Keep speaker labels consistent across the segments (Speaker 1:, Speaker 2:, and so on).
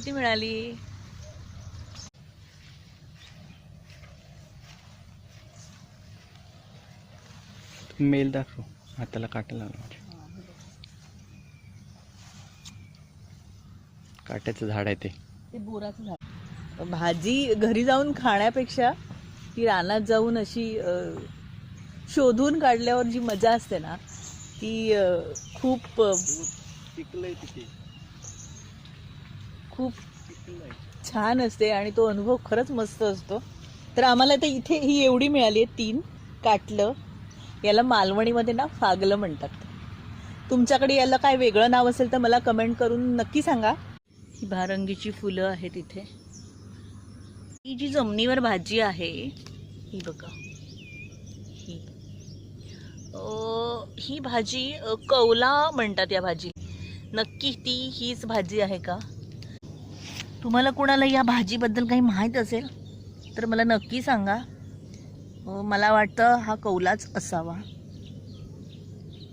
Speaker 1: किती मिळाली?
Speaker 2: मेल दाखव, हाताला काटा लागला. काट्याचं झाड आहे ते
Speaker 1: बोराचं झाड. भाजी घरी जाऊन खाण्यापेक्षा ती रानात जाऊन अशी शोधून काढल्यावर जी मजा असते ना ती खूप खूप छान असते आणि तो अनुभव खरंच मस्त असतो. तर आम्हाला तर इथे ही एवढी मिळाली आहे, 3 काटलं. याला मालवणीमध्ये ना फागलं म्हणतात. तुमच्याकडे याला काय वेगळं नाव असेल तर मला कमेंट करून नक्की सांगा. ही भारंगीची फुलं आहेत इथे. ही जी जमिनीवर भाजी आहे ही बघा, ही भाजी कौला म्हणतात या भाजी. नक्की ती हीच भाजी आहे का? तुम्हाला कोणाला या भाजीबद्दल काही माहीत असेल तर मला नक्की सांगा. मला वाटतं हा कौलाच असावा.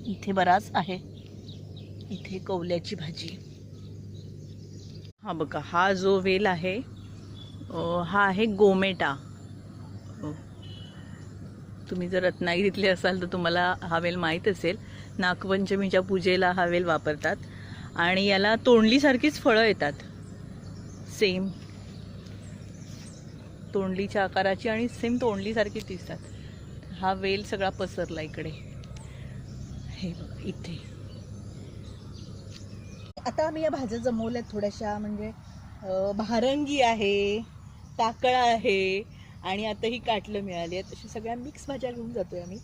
Speaker 1: इथे बराच आहे, इथे कौल्याची भाजी. हा बघा, हा जो वेल आहे हा आहे गोमेटा. तुम्ही जर रत्नागिरीतले असाल तर तुम्हाला हा वेल माहीत असेल. नागपंचमीच्या पूजेला हा वेल वापरतात आणि याला तोंडलीसारखीच फळं येतात, सेम तोंडलीच्या आकाराची आणि सेम तोंडलीसारखी दिसतात. हा वेल सगळा पसरला इकडे, हे बघा इथे. आता आम्ही या भाज्या जमवल्यात थोड्याशा, म्हणजे भारंगी आहे, टाकळा आहे आणि आता ही काटलं मिळाली आहेत. अशा सगळ्या मिक्स भाज्या घेऊन जातोय आम्ही.